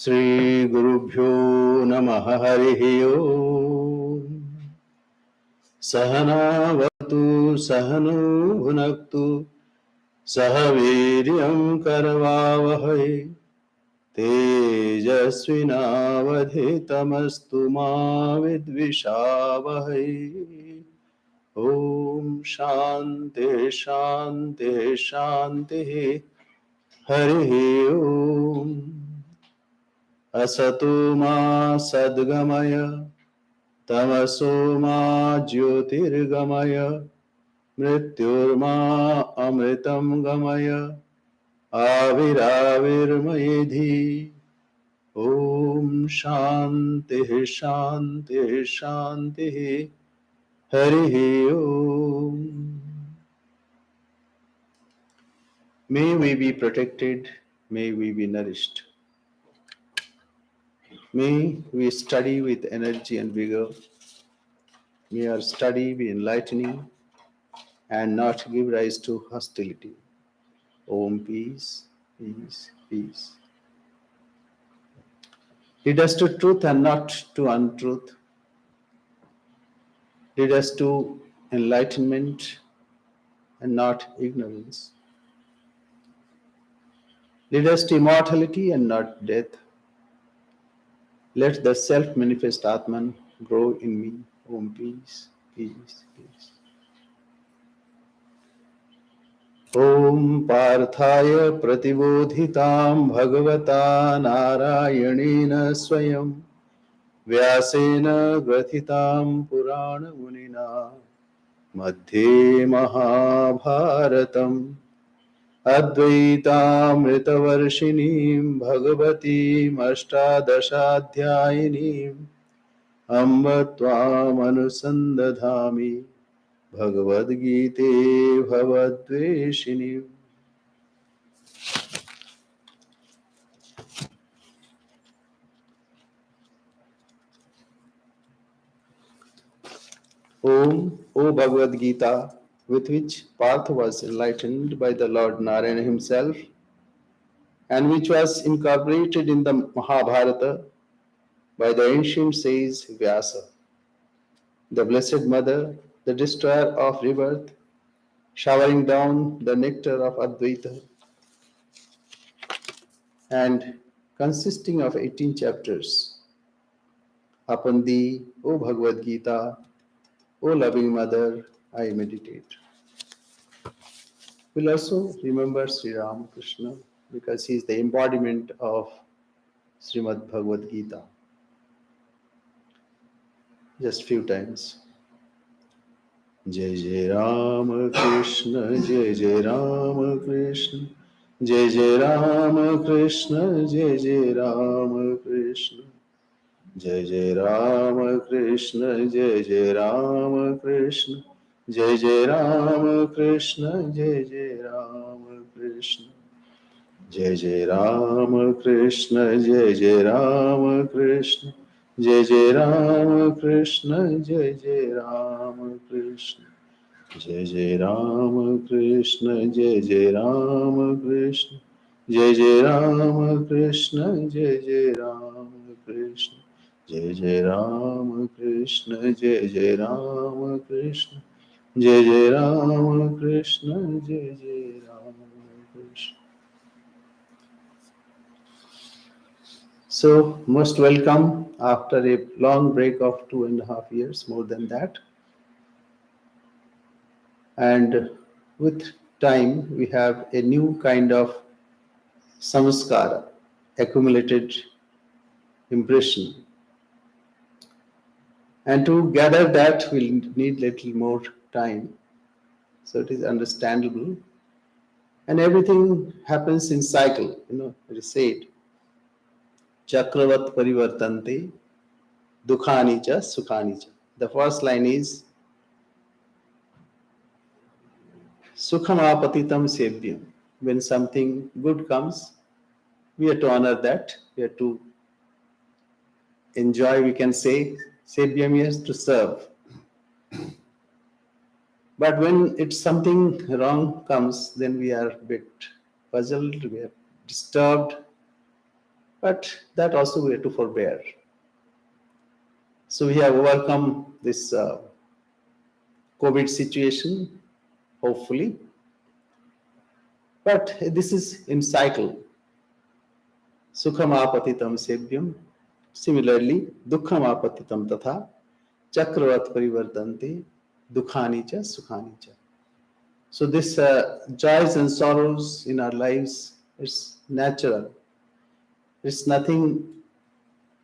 Shri Gurubhyo Namaha Harihi Om. Sahanavatu Sahanu Bhunaktu Sahaviryam Karavavahai Tejasvinavadhitamastu ma vidvishavahai. Om Shanti Shanti Shanti Harihi Om. Asato ma sadgamaya tamaso ma jyotirgamaya mrityurma amritam gamaya aviravirmayedhi. Om Shanti Shanti Shanti Harihi Om. May we be protected, may we be nourished. May we study with energy and vigor. May our study be enlightening and not give rise to hostility. Om, peace, peace, peace. Lead us to truth and not to untruth. Lead us to enlightenment and not ignorance. Lead us to immortality and not death. Let the self-manifest Atman grow in me. Om, peace, peace, peace. Om Parthaya Pratibodhitam Bhagavata Narayanena Swayam Vyasena Grathitam Purana Munina Madhye Mahabharatam अद्वैतामृतवर्षिणीं भगवतीम् अष्टादशाध्यायिनीम् Amb त्वामनुसन्दधामि भगवद्गीते भवद्वेषिणीम्. Om, O Bhagavad Gita, with which Partha was enlightened by the Lord Narayana himself, and which was incorporated in the Mahabharata by the ancient sage Vyasa, the Blessed Mother, the destroyer of rebirth, showering down the nectar of Advaita, and consisting of 18 chapters. Upon thee, O Bhagavad Gita, O loving Mother, I meditate. We'll also remember Sri Ramakrishna because he is the embodiment of Srimad Bhagavad Gita. Just few times. Jai Jai Ram Krishna, Jai Jai Ram Krishna, Jai Jai Ram Krishna, Jai Jai Ram Krishna, Jai Jai Ram Krishna, Jai Jai Ram Krishna, Jai Jai Ram Krishna, Jai Jai Ram Krishna. Jai Jai Ram Krishna, Jai Jai Ram Krishna, Jai Jai Ram Krishna, Jai Jai Ram Krishna, Jai Jai Ram Krishna, Jai Jai Ram Krishna, Jai Jai Ram Krishna, Jai Jai Ram Krishna, Jai Jai Ram Krishna, Jai Jai Ram Krishna, Jai Jai Ram Krishna, Jai Jai Ram Krishna. So, most welcome after a long break of 2.5 years, more than that. And with time, we have a new kind of samskara, accumulated impression. And to gather that, we'll need little more time. So it is understandable. And everything happens in cycle, it is said. Chakravat parivartante, dukhani cha, sukhani cha. The first line is Sukhamapatitam Sevdyam. When something good comes, we have to honor that. We have to enjoy, we can say. Sevdyam means to serve. But when it's something wrong comes, then we are a bit puzzled, we are disturbed. But that also we have to forbear. So we have overcome this COVID situation, hopefully. But this is in cycle. Sukham apatitam sevdyam. Similarly, dukkham apatitam tatha. Chakravat parivartanti. Dukhani cha, sukhani cha. So this joys and sorrows in our lives, it's natural. It's nothing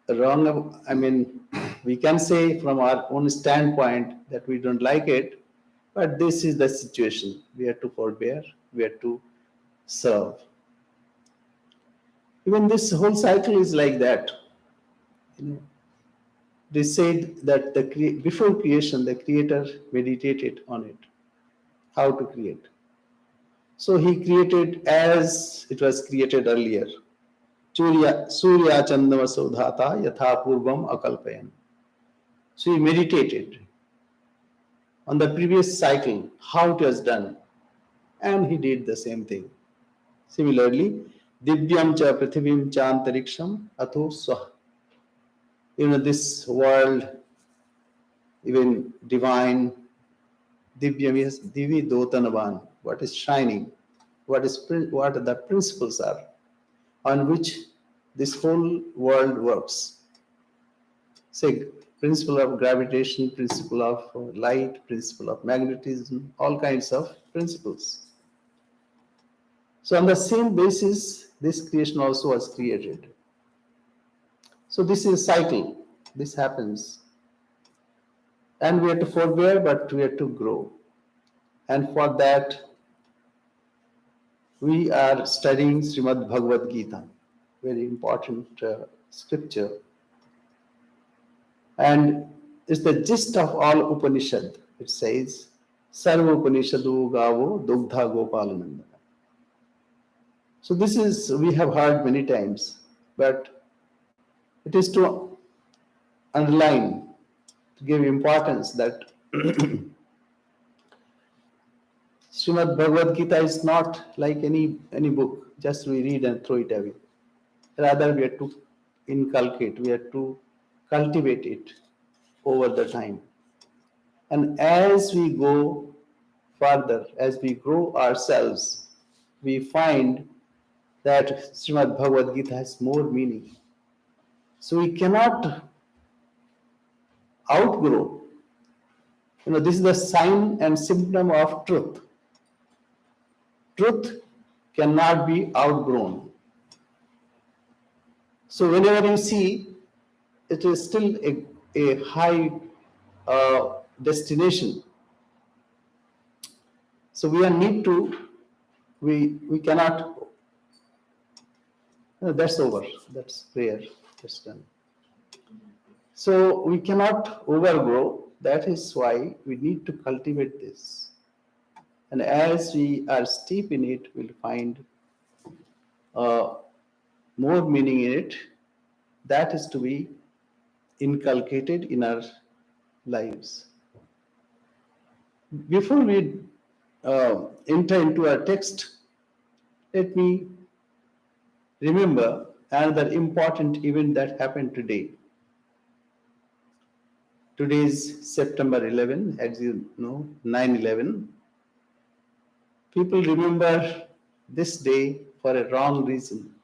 wrong. I mean, we can say from our own standpoint that we don't like it, but this is the situation. We have to forbear, we have to serve. Even this whole cycle is like that. They said that before creation, the Creator meditated on it, how to create. So He created as it was created earlier. Surya Chandama Sodhata Yatha Purvam Akalpayan. So He meditated on the previous cycle, how it was done, and He did the same thing. Similarly, Divyam cha Prithivim cha Antariksham Atho Swah. This world, even divine, Divyam is Divi Dotanavan, what is shining, what the principles are on which this whole world works. Say, principle of gravitation, principle of light, principle of magnetism, all kinds of principles. So on the same basis, this creation also was created. So this is a cycle. This happens. And we have to forbear, but we have to grow. And for that, we are studying Srimad Bhagavad Gita, very important scripture, and it's the gist of all Upanishad. It says, Sarva Upanishadu Gavo Dugdha Gopalananda. So this is, we have heard many times, but it is to underline, to give importance that Srimad Bhagavad Gita is not like any book, just we read and throw it away. Rather, we have to inculcate, we have to cultivate it over the time. And as we go further, as we grow ourselves, we find that Srimad Bhagavad Gita has more meaning. So we cannot outgrow. This is the sign and symptom of truth. Truth cannot be outgrown. So whenever you see, it is still a high destination. So we cannot, that's over, that's prayer, that's done. So we cannot overgrow, that is why we need to cultivate this. And as we are steep in it, we'll find more meaning in it. That is to be inculcated in our lives. Before we enter into our text, let me remember another important event that happened today. Today is September 11, as you know, 9/11. People remember this day for a wrong reason,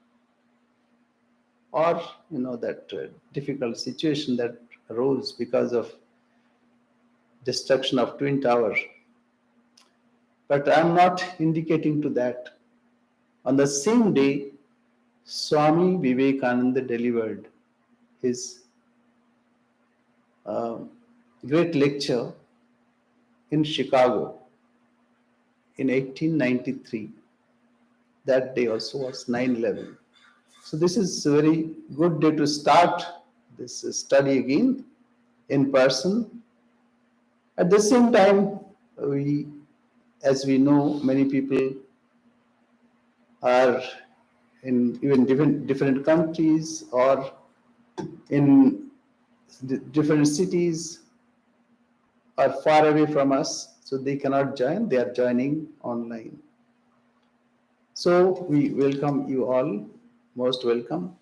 or that difficult situation that arose because of destruction of Twin Tower. But I'm not indicating to that. On the same day, Swami Vivekananda delivered his great lecture in Chicago in 1893. That day also was 9/11. So this is a very good day to start this study again in person. At the same time, as we know, many people are in even different countries or in different cities are far away from us, so they cannot join, they are joining online. So we welcome you all, most welcome.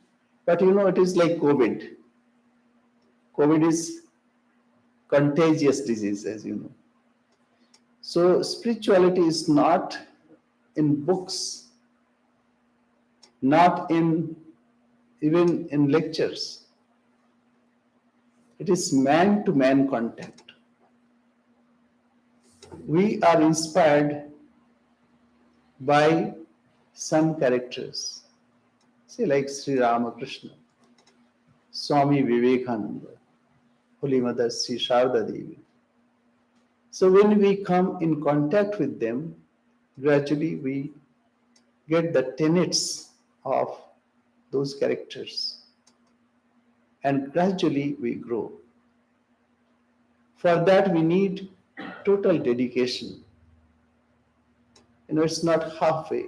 But it is like COVID. COVID is contagious disease, as you know. So spirituality is not in books, not even in lectures. It is man-to-man contact. We are inspired by some characters, say like Sri Ramakrishna, Swami Vivekananda, Holy Mother Sri Sharda Devi. So when we come in contact with them, gradually we get the tenets of those characters, and gradually we grow. For that we need total dedication. It's not halfway.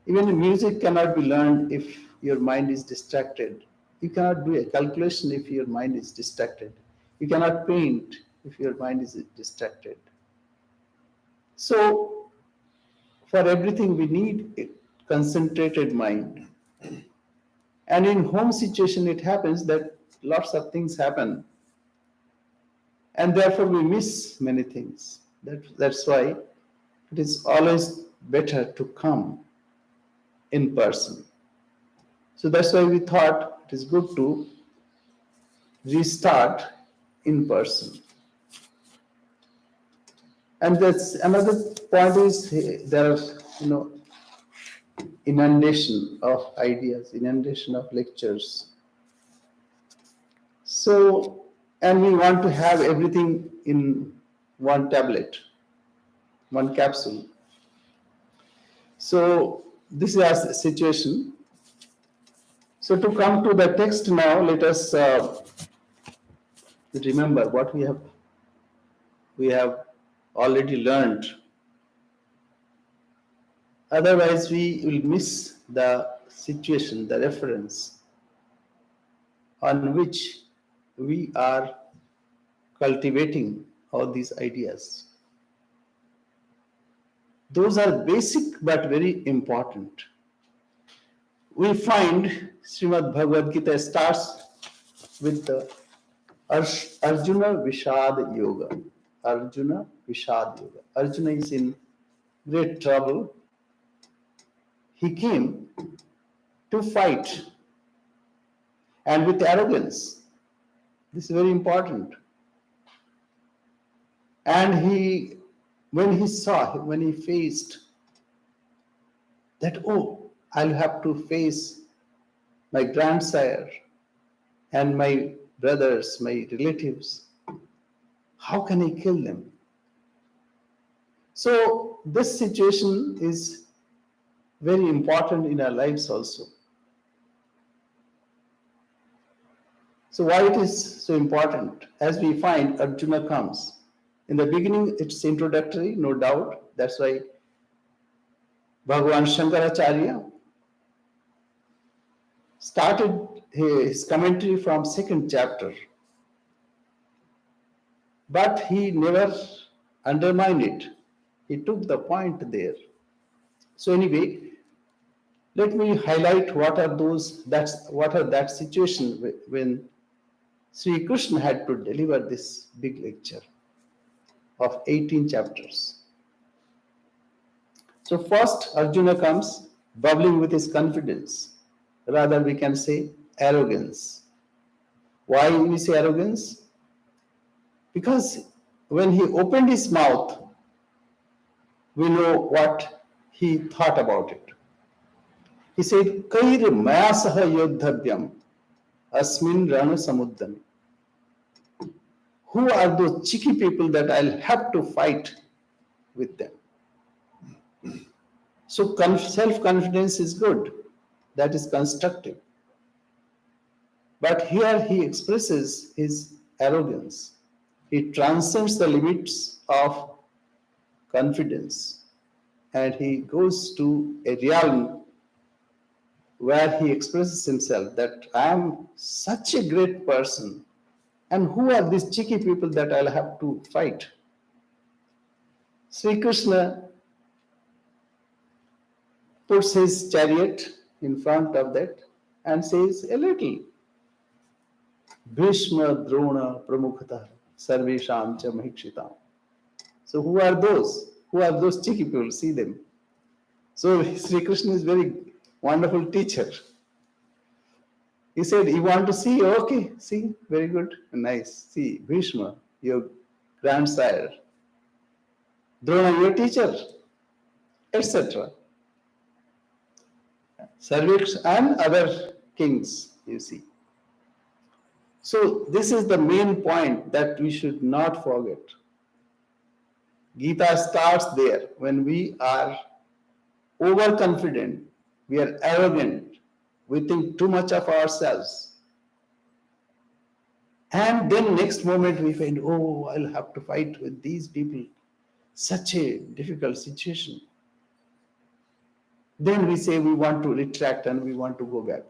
Even music cannot be learned if your mind is distracted. You cannot do a calculation if your mind is distracted. You cannot paint if your mind is distracted. So, for everything we need a concentrated mind. And in home situation it happens that lots of things happen. And therefore we miss many things. That's why it is always better to come in person. So that's why we thought it is good to restart in person. And that's another point is there are inundation of ideas, inundation of lectures. So, and we want to have everything in one tablet, one capsule. So this is our situation. So to come to the text now, let us remember what we have already learned. Otherwise, we will miss the situation, the reference on which we are cultivating all these ideas. Those are basic but very important. We find Srimad Bhagavad Gita starts with the Arjuna Vishad Yoga. Arjuna Vishad Yoga. Arjuna is in great trouble. He came to fight and with arrogance. This is very important. And when he faced that, oh, I'll have to face my grandsire and my brothers, my relatives. How can I kill them? So this situation is very important in our lives also. So why it is so important? As we find, Arjuna comes. In the beginning, it's introductory, no doubt. That's why Bhagavan Shankaracharya started his commentary from second chapter. But he never undermined it. He took the point there. So anyway, let me highlight what are that situation when Sri Krishna had to deliver this big lecture of 18 chapters. So first Arjuna comes bubbling with his confidence. Rather we can say arrogance. Why we say arrogance? Because when he opened his mouth, we know what he thought about it. He said, Kair maya saha yodhavyam asmin rana samuddami. Who are those cheeky people that I'll have to fight with them? So self-confidence is good. That is constructive. But here he expresses his arrogance. He transcends the limits of confidence and he goes to a realm where he expresses himself that I am such a great person, and who are these cheeky people that I'll have to fight? Sri Krishna puts his chariot in front of that and says a little Bhishma Drona Pramukhata Sarvesham Cha Mahikshitam. So who are those? Who are those cheeky people? See them. So Sri Krishna is very wonderful teacher. He said, you want to see? Okay, see, very good, nice. See, Bhishma, your grandsire, Drona, your teacher, etc. Sarvesh and other kings, you see. So this is the main point that we should not forget. Gita starts there. When we are overconfident, we are arrogant, we think too much of ourselves. And then next moment we find, oh, I'll have to fight with these people. Such a difficult situation. Then we say we want to retract and we want to go back.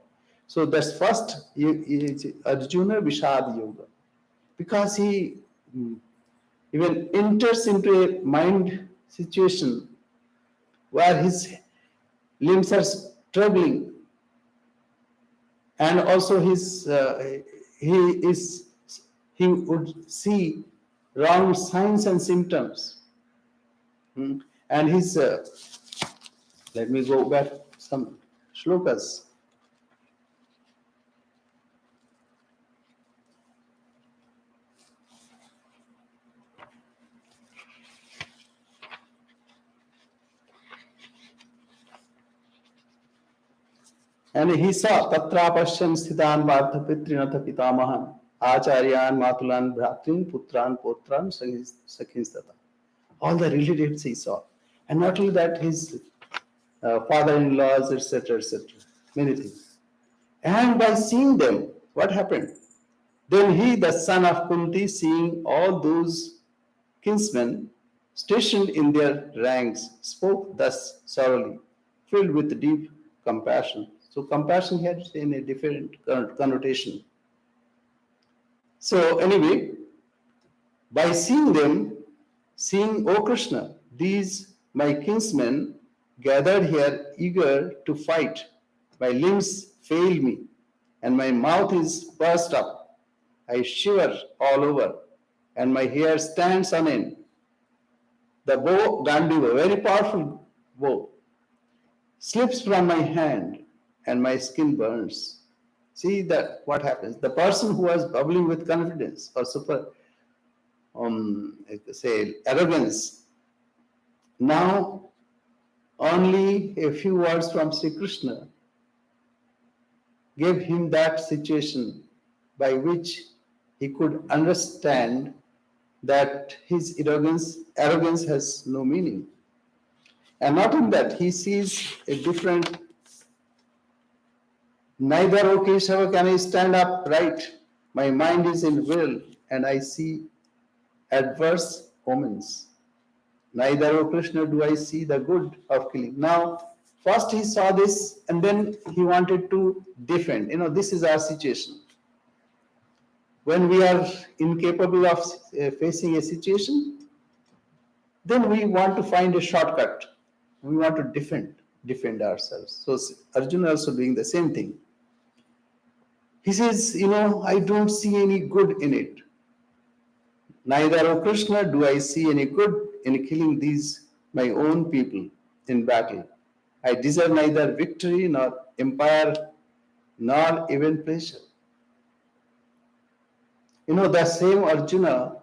So that's first Arjuna Vishad Yoga. Because he even enters into a mind situation where his limbs are struggling and also he would see wrong signs and symptoms. And his let me go back some shlokas. And he saw Tatra Pashyan Sthitan Partha Pitrinatha Pitamahan Acharyan Matulan Bhratrin Putran Potran Sakhinstata. All the relatives he saw. And not only that, his father-in-laws, etc., etc. Many things. And by seeing them, what happened? Then he, the son of Kunti, seeing all those kinsmen stationed in their ranks, spoke thus sorrowfully, filled with deep compassion. So, compassion here is in a different connotation. So, anyway, by seeing them, seeing, O Krishna, these my kinsmen gathered here eager to fight, my limbs fail me, and my mouth is pursed up. I shiver all over, and my hair stands on end. The bow, Gandiva, very powerful bow, slips from my hand, and my skin burns. See that what happens. The person who was bubbling with confidence or say arrogance, now only a few words from Sri Krishna gave him that situation by which he could understand that his arrogance has no meaning. And not in that, he sees a different, neither, O Keshava, can I stand upright. My mind is in will, and I see adverse omens. Neither, O Krishna, do I see the good of killing. Now, first he saw this, and then he wanted to defend. This is our situation. When we are incapable of facing a situation, then we want to find a shortcut. We want to defend ourselves. So Arjuna also doing the same thing. He says, I don't see any good in it. Neither, O Krishna, do I see any good in killing these my own people in battle. I deserve neither victory nor empire nor even pleasure. The same Arjuna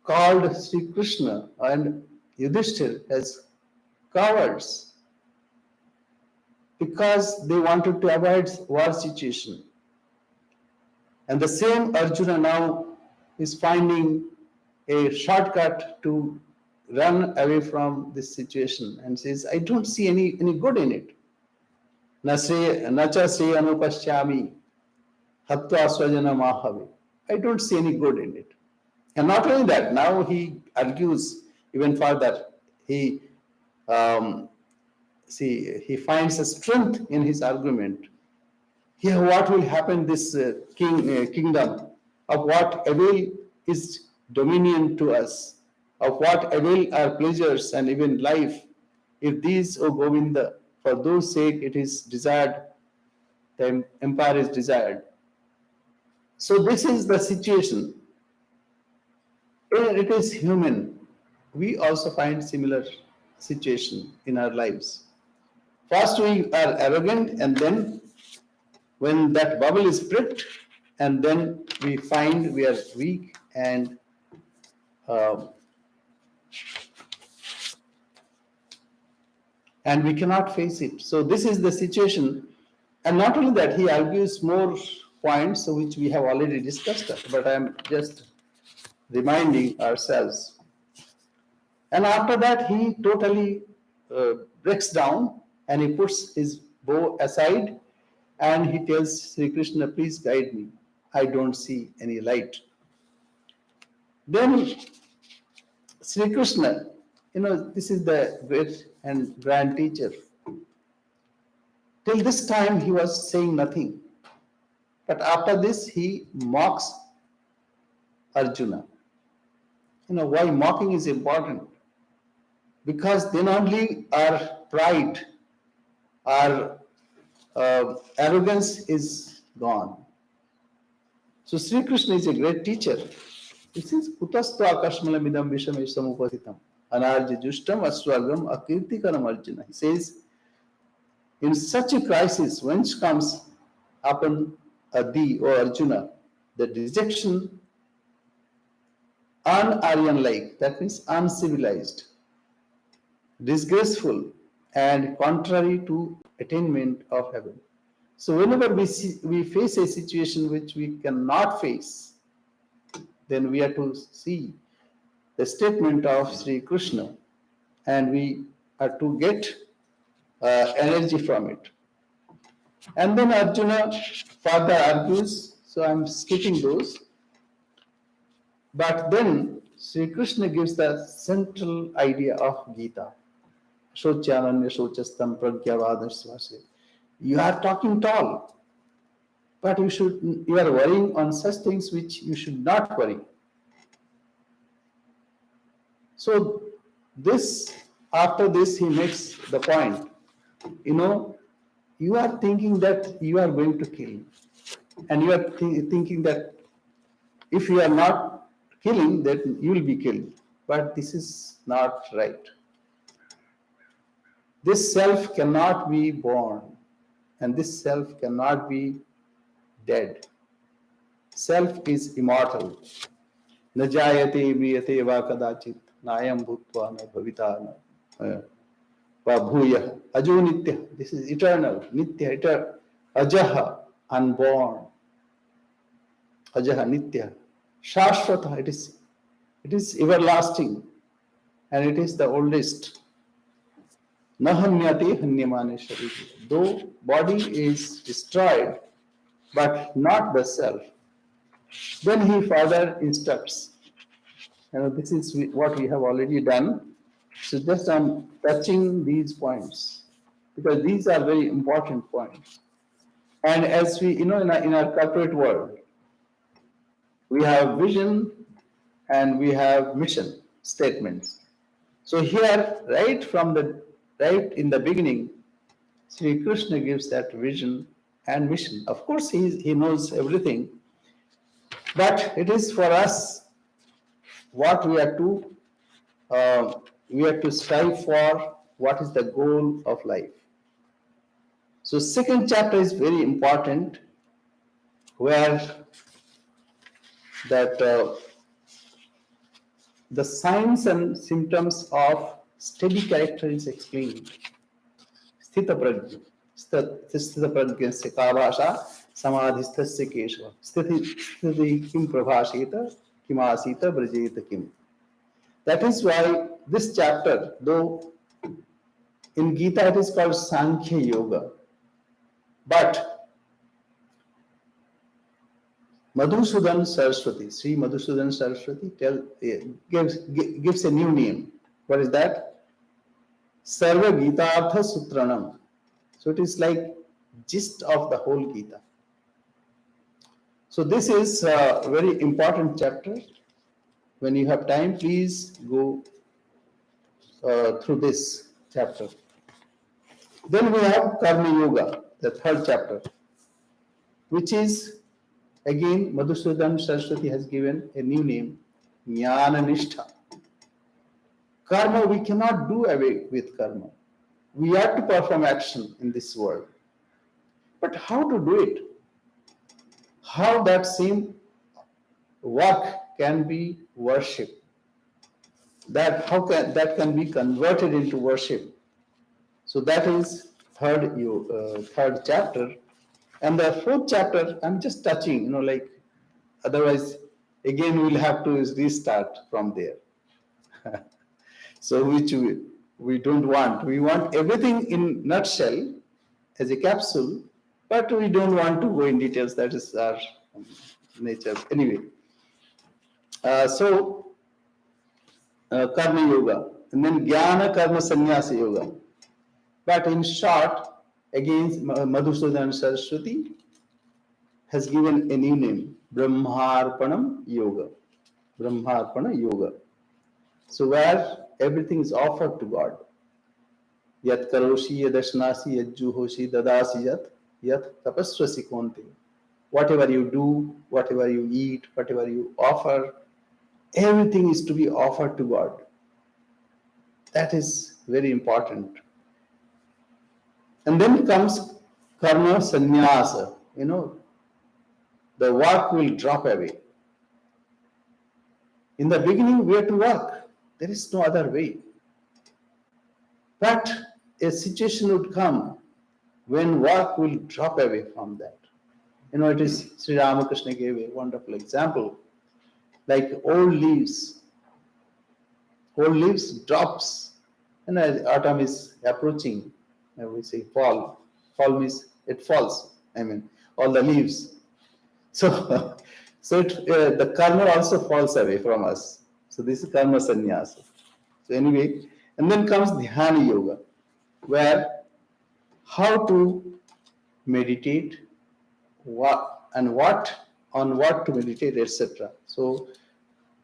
called Sri Krishna and Yudhishthir as cowards because they wanted to avoid war situation. And the same Arjuna now is finding a shortcut to run away from this situation and says, I don't see any good in it. Nacha se anupashyami hatva swajana mahave. I don't see any good in it. And not only that, now he argues even further. He finds a strength in his argument. Here, what will happen? This kingdom, of what avail is dominion to us? Of what avail are pleasures and even life? If these, O Govinda, for those sake it is desired, the empire is desired. So this is the situation. It is human. We also find similar situation in our lives. First we are arrogant, and then when that bubble is pricked, and then we find we are weak and we cannot face it. So this is the situation. And not only that, he argues more points which we have already discussed, but I am just reminding ourselves. And after that, he totally breaks down and he puts his bow aside and he tells Sri Krishna, please guide me. I don't see any light. Then Sri Krishna, this is the great and grand teacher. Till this time, he was saying nothing. But after this, he mocks Arjuna. Why mocking is important? Because then only our pride, our arrogance is gone. So Sri Krishna is a great teacher. He says, Kutastu akashmalamidam vishamesham upasitam anarja justam aswagam akirtikaram Arjuna. He says, in such a crisis, whence comes upon thee, O Arjuna, the rejection un-Aryan-like, that means uncivilized, disgraceful, and contrary to attainment of heaven. So whenever we face a situation which we cannot face, then we have to see the statement of Sri Krishna, and we are to get energy from it. And then Arjuna further argues, so I'm skipping those. But then Sri Krishna gives the central idea of Gita. Shochananya Shochastam Pragyavadasvase. You are talking tall, but you are worrying on such things which you should not worry. So this, after this, he makes the point. You are thinking that you are going to kill, and you are thinking that if you are not killing, then you will be killed. But this is not right. This self cannot be born, and this self cannot be dead. Self is immortal. Na jayate mriyate va kadachit nayam bhutva na bhavita na bhuya ajo nitya. This is eternal. Nitya, eternal. Ajaha, unborn. Ajaha, nitya. Shashvata, it is everlasting, and it is the oldest. Nahanyate hanyamane shariti. Though body is destroyed, but not the self. Then he further instructs. This is what we have already done. So just I'm touching these points because these are very important points. And as we, in our corporate world, we have vision and we have mission statements. So here, right in the beginning, Sri Krishna gives that vision and mission. Of course, he knows everything, but it is for us what we have to strive for. What is the goal of life? So, second chapter is very important, where that the signs and symptoms of steady character is explained. Sthita prajna. Sthita prajna se ka bhasha samadhisthasya keshava. Sthiti kim prabhasheta kim asita brajeta kim. That is why this chapter, though in Gita it is called Sankhya Yoga, but Madhusudan Saraswati, Sri Madhusudan Saraswati gives a new name. What is that? Sarva Gita Sutranam. So it is like gist of the whole Gita. So this is a very important chapter. When you have time, please go through this chapter. Then we have Karma Yoga, the third chapter, which is again Madhusudan Saraswati has given a new name, Jnana Nishtha. Karma, we cannot do away with karma. We have to perform action in this world. But how to do it? How that same work can be worship? That can be converted into worship? So that is third chapter. And the fourth chapter, I'm just touching, otherwise, again, we'll have to restart from there. So, which we don't want. We want everything in nutshell as a capsule, but we don't want to go in details. That is our nature. Anyway, Karma Yoga, and then Jnana Karma Sannyasa Yoga. But in short, again, Madhusudan Saraswati has given a new name, Brahmarpanam Yoga. Brahmarpana Yoga. So where everything is offered to God. Yat karoshi, yadashnasi, yat juhoshi, dadasi yat tapaswasi konti. Whatever you do, whatever you eat, whatever you offer, everything is to be offered to God. That is very important. And then comes karma sannyasa. The work will drop away. In the beginning, we have to work. There is no other way. But a situation would come when work will drop away from that. It is Sri Ramakrishna gave a wonderful example, like old leaves. Old leaves drops, and as autumn is approaching, we say fall. Fall means it falls. I mean, all the leaves. So, the karma also falls away from us. So this is karma sannyasa. So anyway, and then comes dhyana yoga, where how to meditate, what on what to meditate, etc. So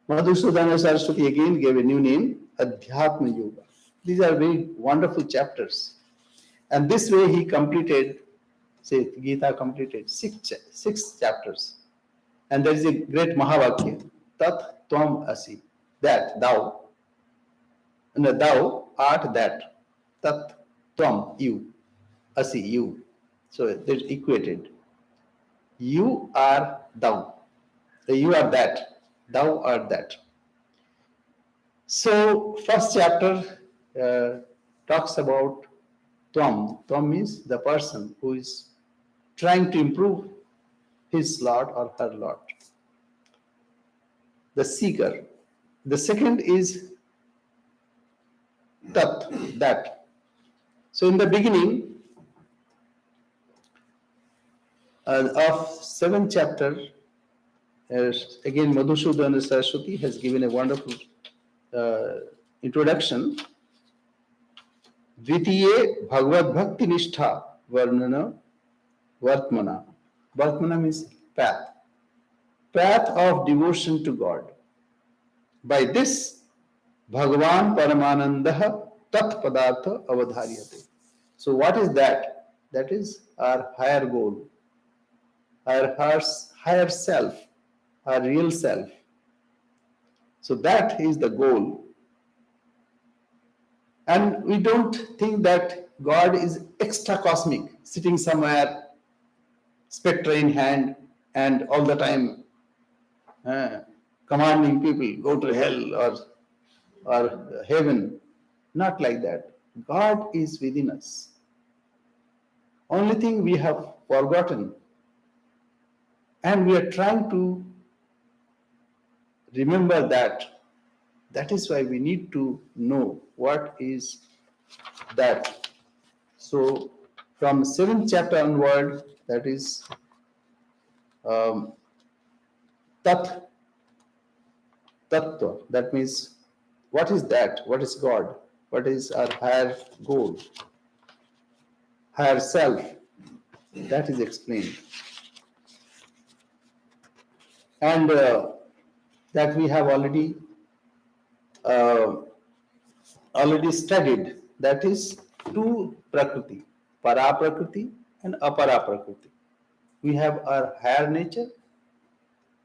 Madhusudana Saraswati again gave a new name, Adhyatma Yoga. These are very wonderful chapters. And this way he completed, say, Gita completed six chapters. And there is a great Mahavakya, Tat Tvam Asi, that thou, and thou art that, Tat Tvam, you, Asi, you. So they're equated. You are thou. You are that. Thou art that. So, first chapter talks about Tvam. Tvam means the person who is trying to improve his lot or her lot. The seeker. The second is Tat, that. So, in the beginning of seventh chapter, again Madhusudana Saraswati has given a wonderful introduction. Dvitiye Bhagavad Bhakti Nishtha Varnana Vartmana. Vartmana means path. Path of devotion to God. By this, Bhagavan Paramanandaha Tat Padartha Avadharyate. So what is that? That is our higher goal, our higher self, our real self. So that is the goal. And we don't think that God is extra cosmic, sitting somewhere, spectre in hand, and all the time commanding people, go to hell or heaven. Not like that. God is within us. Only thing we have forgotten, and we are trying to remember that. That is why we need to know what is that. So, from 7th chapter onward, that is Tat, Tattva. That means, what is that? What is God? What is our higher goal? Higher self? That is explained. And that we have already studied. That is two Prakriti, Para Prakriti and Apara Prakriti. We have our higher nature,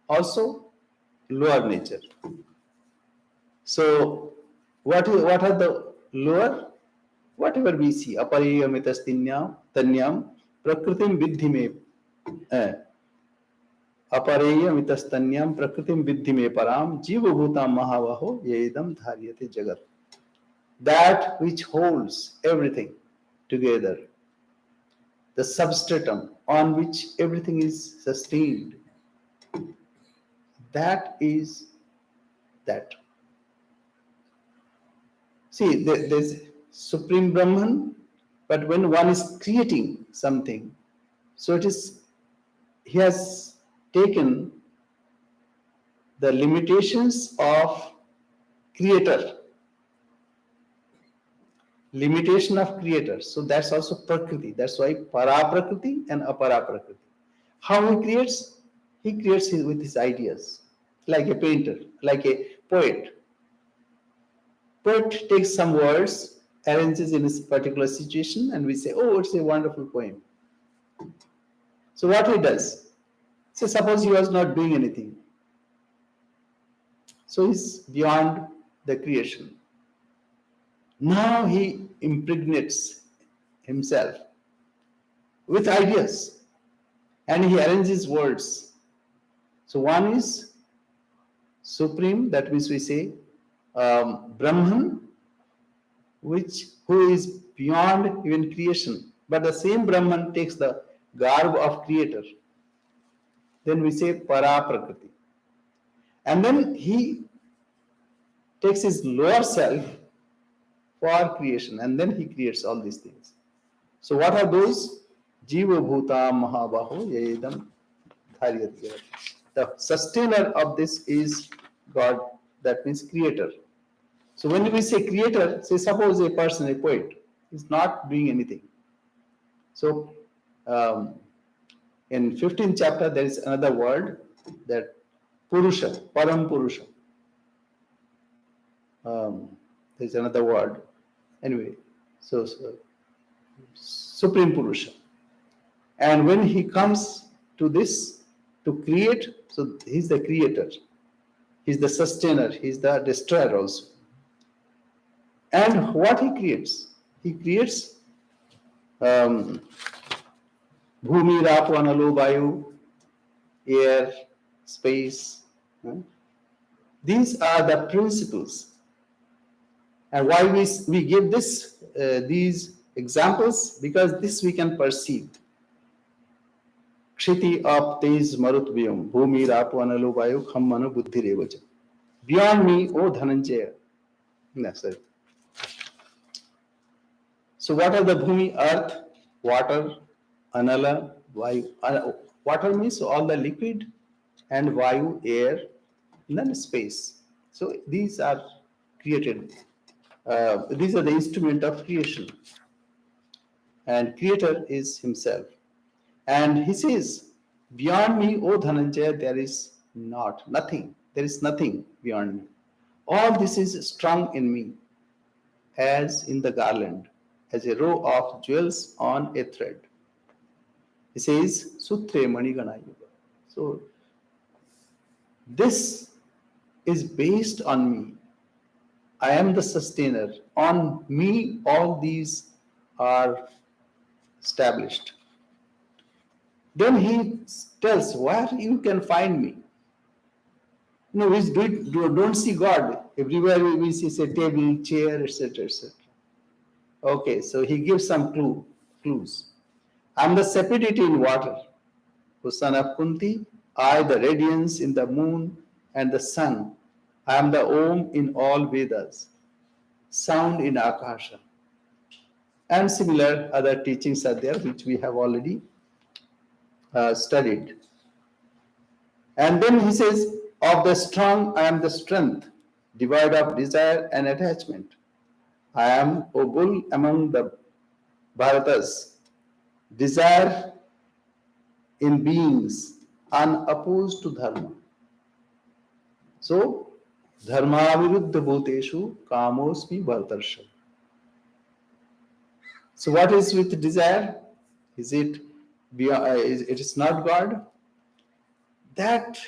also lower nature. So, what are the lower? Whatever we see, apareyamitastinyam tanyam prakritim vidhi me apareyamitastinyam prakritim vidhi me param jiva bhutam mahavaho yedam dharyate jagat. That which holds everything together, the substratum on which everything is sustained, that is that. See, there's Supreme Brahman, but when one is creating something, so he has taken the limitations of creator. Limitation of creator. So that's also Prakriti. That's why Para Prakriti and Apara Prakriti. How he creates? He creates with his ideas. Like a painter, like a poet. Poet takes some words, arranges in a particular situation, and we say, oh, it's a wonderful poem. So what he does? So suppose he was not doing anything. So he's beyond the creation. Now he impregnates himself with ideas and he arranges words. So one is supreme, that means we say Brahman, who is beyond even creation. But the same Brahman takes the garb of creator. Then we say Para Prakriti. And then he takes his lower self for creation, and then he creates all these things. So what are those? Jiva Bhuta Mahabaho Yedam Dharyatya. The sustainer of this is God, that means creator. So when we say creator, say suppose a person, a poet, is not doing anything. So in 15th chapter there is another word, that Purusha, Param Purusha. There is another word. Anyway, so Supreme Purusha. And when he comes to this, to create, so he's the creator, he's the sustainer, he's the destroyer also. And what he creates? He creates Bhumi, Rapu, Analo, Vayu, air, space. These are the principles. And why we give these examples? Because this we can perceive. Kshiti up tej marut vyam, bhumi rapu analo vayu kham mano buddhi revacha. Beyond me, O Dhananjaya. That's it. So what are the bhumi? Earth, water, anala, vayu. Water means all the liquid, and vayu, air, and then space. So these are created. These are the instrument of creation. And creator is himself. And he says, beyond me, O Dhananjaya, there is nothing. There is nothing beyond me. All this is strung in me, as in the garland, as a row of jewels on a thread. He says, Sutre Manigana Yuga. So, this is based on me. I am the sustainer. On me, all these are established. Then he tells where you can find me. No, we don't see God. Everywhere we see a table, chair, etc., etc. Okay, so he gives some clues. I am the sapidity in water, O son of Kunti. I, the radiance in the moon and the sun. I am the Om in all Vedas, sound in Akasha. And similar other teachings are there, which we have already studied. And then he says, of the strong I am the strength, devoid of desire and attachment. I am, O bull among the Bharatas, desire in beings unopposed to dharma. So, dharma viruddha bhuteshu kamosmi bhartarsha. So what is with desire? Is it it is not God? That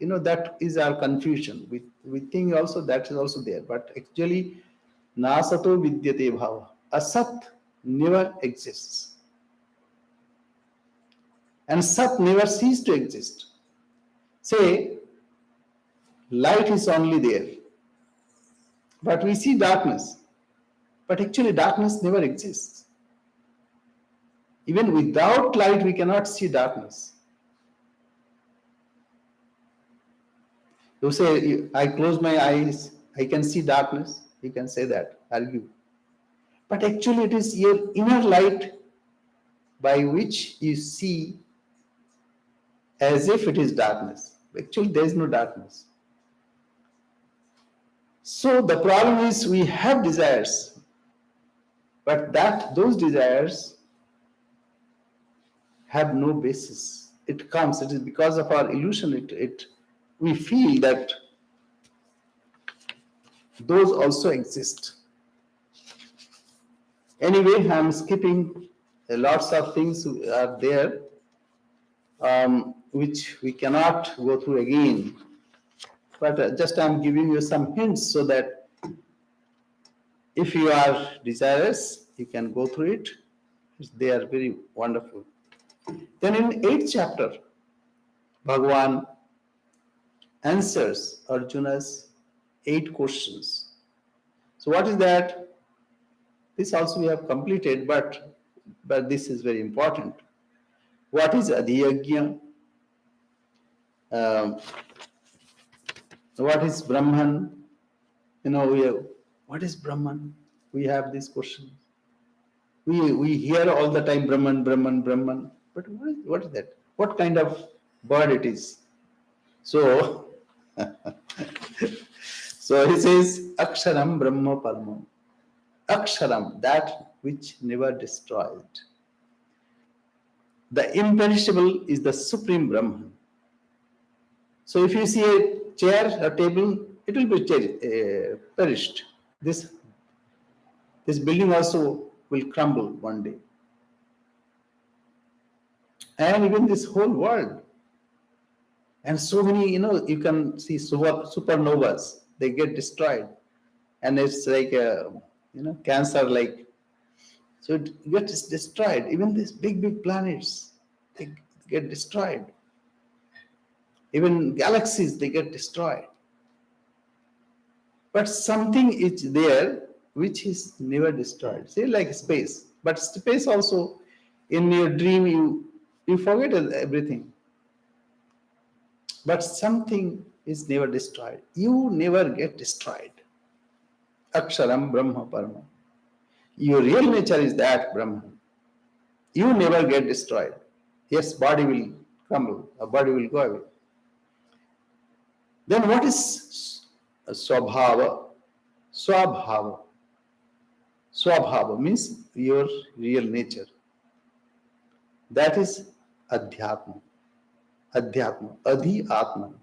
that is our confusion. We think also that is also there, but actually nasato vidyate bhava. Asat never exists, and sat never ceases to exist. Say light is only there, but we see darkness, but actually darkness never exists. Even without light we cannot see darkness. You say, I close my eyes, I can see darkness. You can say that, argue. But actually it is your inner light by which you see as if it is darkness. Actually there is no darkness. So the problem is we have desires, but those desires have no basis. It is because of our illusion, we feel that those also exist. Anyway, I'm skipping lots of things are there, which we cannot go through again. But just I'm giving you some hints so that if you are desirous, you can go through it. They are very wonderful. Then in 8th chapter, Bhagavan answers Arjuna's 8 questions. So what is that? This also we have completed, but this is very important. What is Adhyagya? What is Brahman? What is Brahman? We have this question. We hear all the time Brahman, Brahman, Brahman. But what is that? What kind of bird it is? So, so he says, Aksharam Brahma Paramam. Aksharam, that which never destroyed. The imperishable is the supreme Brahman. So if you see a chair, a table, it will be perished. This building also will crumble one day. And even this whole world. And so many, you can see supernovas, they get destroyed. And it's like, cancer, like, so it gets destroyed. Even these big, big planets, they get destroyed. Even galaxies, they get destroyed. But something is there which is never destroyed. Say like space. But space also, in your dream, you forget everything. But something is never destroyed. You never get destroyed. Aksharam Brahma Parama. Your real nature is that Brahman. You never get destroyed. Yes, body will crumble, a body will go away. Then what is Swabhava? Swabhava. Swabhava means your real nature. That is Adhyatma. Adhyatma. Adhi Atman.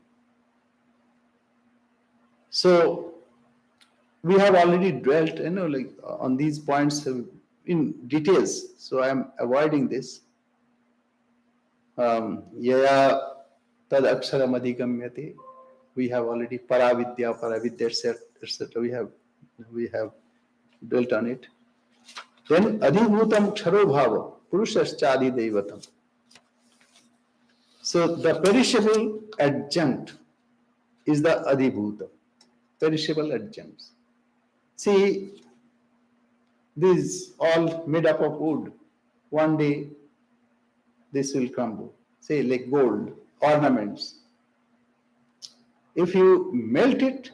So we have already dwelt, on these points in details. So I am avoiding this. Yaya tad aksharam adhigamyate. We have already paravidya, etc. We have dwelt on it. Then adhibhutam ksharo bhava, purushascha devatam. So the perishable adjunct is the adhibhuta. Perishable adjuncts. See, this all made up of wood. One day, this will crumble. Say like gold, ornaments. If you melt it,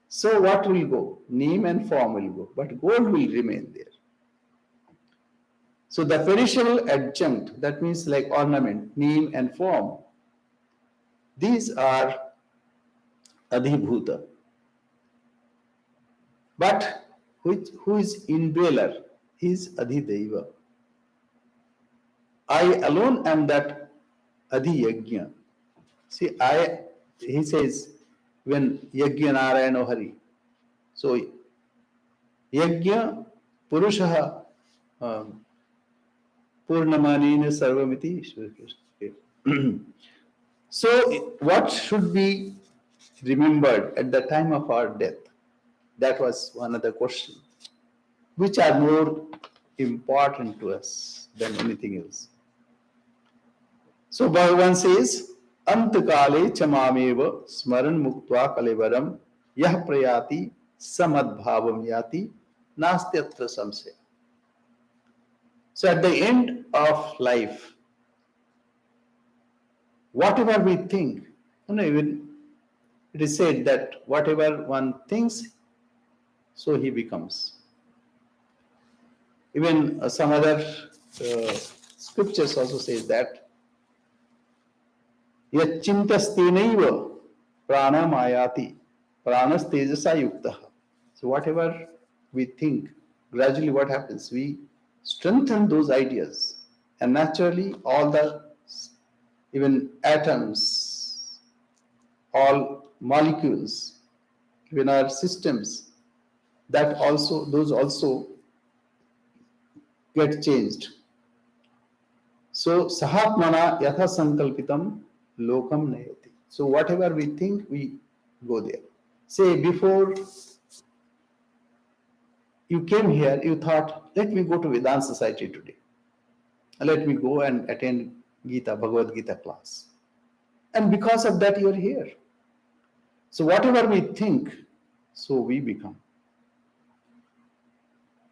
so what will go? Name and form will go, but gold will remain there. So the perishable adjunct, that means like ornament, name and form, these are adhibhuta. But who is indweller? He is adhideva. I alone am that adhiyajna. See, he says, when yajna narayano hari. So, yajna purushaha purnamanena sarvamiti. So, what should be remembered at the time of our death? That was one of the questions. Which are more important to us than anything else? So Bhagavan says, Antakale chamameva smaran muktva kalevaram yah prayati samadbhavam yati nastyatra samsaya. So at the end of life, whatever we think, even it is said that whatever one thinks, so he becomes. Even some other scriptures also says that Yachintastenaiva pranam ayati pranas tejasa yuktaha. So whatever we think, gradually what happens? We strengthen those ideas, and naturally all the even atoms, all molecules, even our systems, those also get changed. So sahatmana yatha sankalpitam lokam nayati. So whatever we think, we go there. Say before you came here, you thought, let me go to Vedanta Society today. Let me go and attend Bhagavad Gita class. And because of that, you are here. So whatever we think, so we become.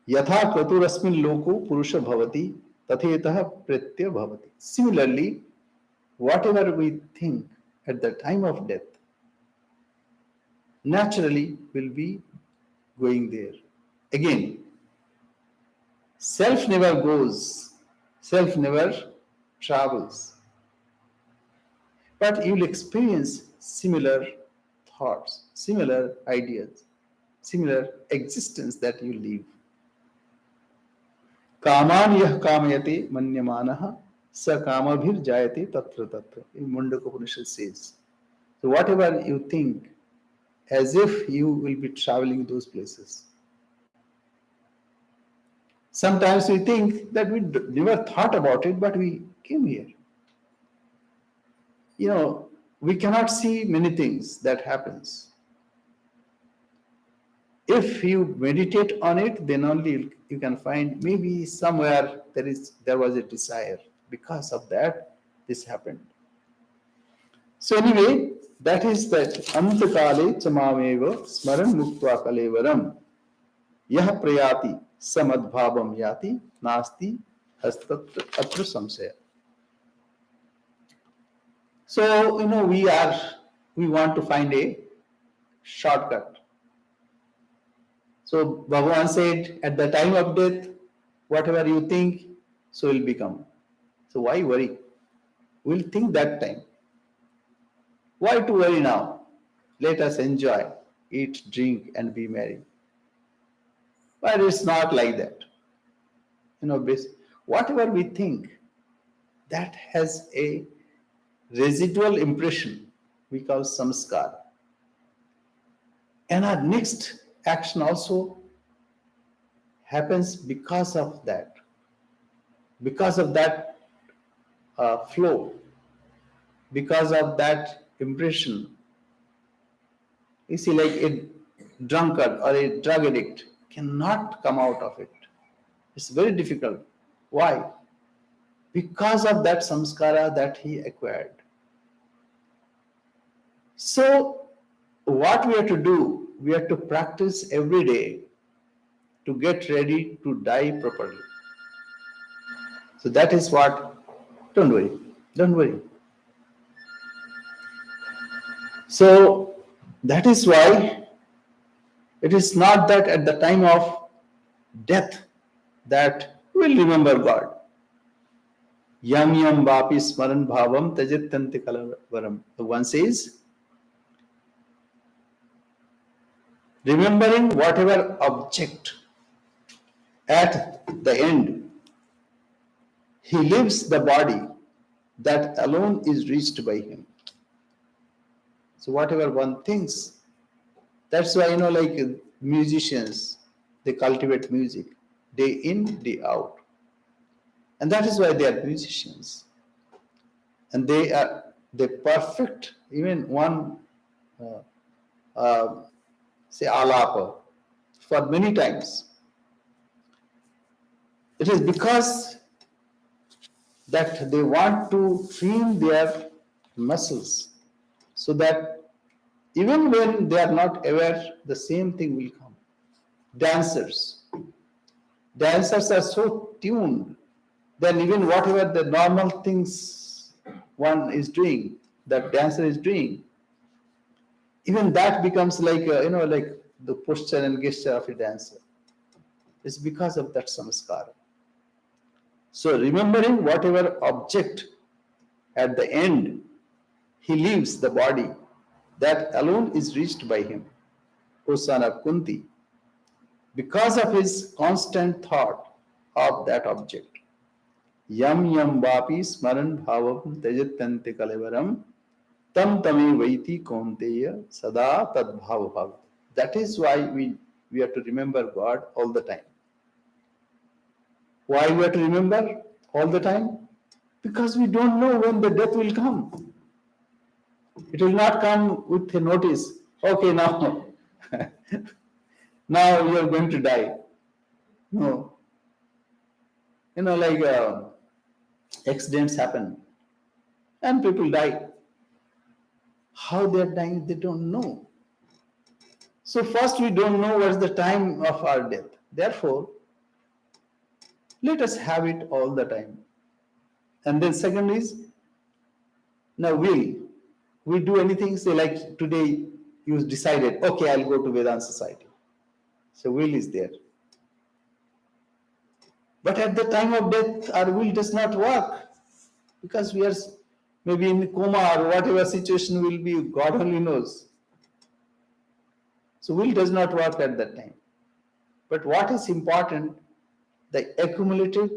Yatha kraturasmin loko purusha bhavati tathetah pritya bhavati. Similarly, whatever we think at the time of death, naturally will be going there. Again, Self never goes, self never travels. But you'll experience similar thoughts, similar ideas, similar existence that you live. कामान यह कामयते मन्यमानः स कामभिर jayate tatra tatra. In Mundaka Upanishad says. So whatever you think, as if you will be traveling those places. Sometimes we think that we never thought about it, but we came here. You know, we cannot see many things that happens. If you meditate on it, then only you can find maybe somewhere there was a desire. Because of that, this happened. So anyway, that is that antakale chamameva smaran muktva kalevaram yah prayati samadbhavam yati nasti astatra atra samsaya. So, we want to find a shortcut. So, Bhagavan said, at the time of death, whatever you think, so will become. So, why worry? We'll think that time. Why to worry now? Let us enjoy, eat, drink, and be merry. But it's not like that. Whatever we think, that has a residual impression we call samskara. And our next action also happens because of that. Because of that flow. Because of that impression. You see, like a drunkard or a drug addict cannot come out of it. It's very difficult. Why? Because of that samskara that he acquired. So, what we have to do, we have to practice every day to get ready to die properly. So that is what, don't worry. So, that is why it is not that at the time of death that we will remember God. Yam yam vapi smaran bhavam tajittanti kalavaram. The one says, remembering whatever object at the end, he leaves the body that alone is reached by him. So whatever one thinks, that's why, like musicians, they cultivate music day in, day out. And that is why they are musicians. And they perfect, even one, say alapa, for many times. It is because that they want to train their muscles so that even when they are not aware, the same thing will come. Dancers are so tuned that even whatever the normal things one is doing, that dancer is doing, even that becomes like like the posture and gesture of a dancer. It's because of that samskara. So remembering whatever object at the end he leaves the body, that alone is reached by him, O son of Kunti, because of his constant thought of that object. Yam yam vapi smaran bhavam tajatyanti kalevaram tam tame vaiti kaunteya sada tad bhav bhav. That is why we have to remember God all the time. Why we have to remember all the time? Because we don't know when the death will come. It will not come with a notice. Okay, now, now you are going to die. No. Like accidents happen and people die. How they are dying, they don't know. So first, we don't know what's the time of our death. Therefore, let us have it all the time. And then second is, now we do anything, say like today you decided, okay, I'll go to Vedanta Society. So will is there. But at the time of death, our will does not work because we are maybe in coma or whatever situation will be, God only knows. So will does not work at that time. But what is important, the accumulated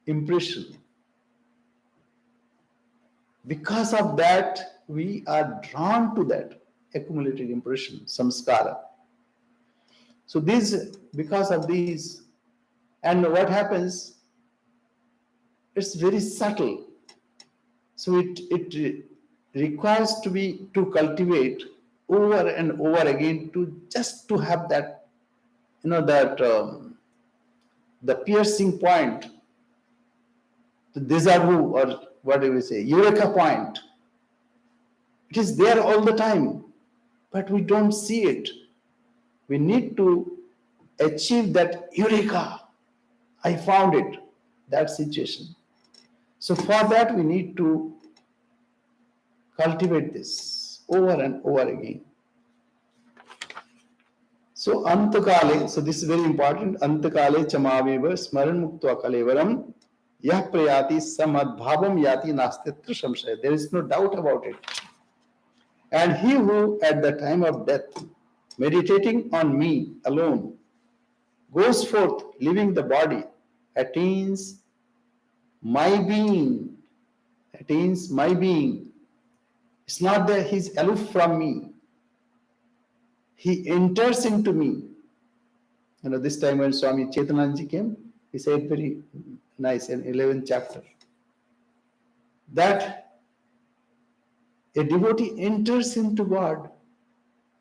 impression. Because of that, we are drawn to that accumulated impression, samskara. So because of these, and what happens, it's very subtle. So it requires to cultivate over and over again to have that, the piercing point, the deja vu, or what do we say, eureka point. It is there all the time, but we don't see it. We need to achieve that eureka. I found it, that situation. So for that we need to cultivate this over and over again. So antakale, so this is very important. Antakale chamaveva smaran muktva kalevaram yah prayati samadbhavam yati nastitra samshaya. There is no doubt about it. And he who at the time of death, meditating on me alone, goes forth leaving the body, attains my being. Attains my being. It's not that he's aloof from me. He enters into me. This time when Swami Chetananji came, he said very nice in 11th chapter, that a devotee enters into God,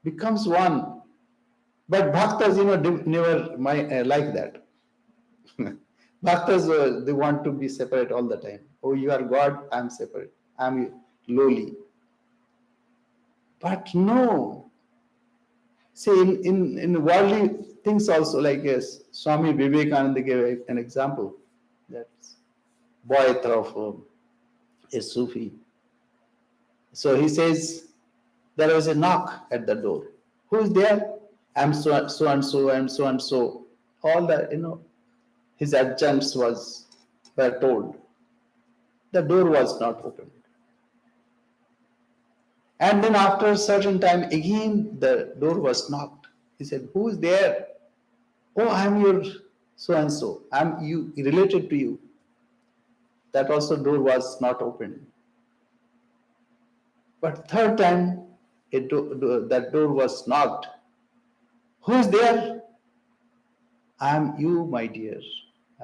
becomes one. But bhaktas, never like that. Bhaktas, they want to be separate all the time. Oh, you are God, I am separate. I am lowly. But no. See, in worldly things also, like yes, Swami Vivekananda gave an example. That's boy of a Sufi. So he says, there was a knock at the door. Who is there? I'm so and so, I'm so and so. All the, his adjuncts were told. The door was not opened. And then after a certain time, again the door was knocked. He said, who is there? Oh, I'm your so and so. I'm you, related to you. That also door was not opened. But third time, that door was knocked. Who is there? I am you, my dear.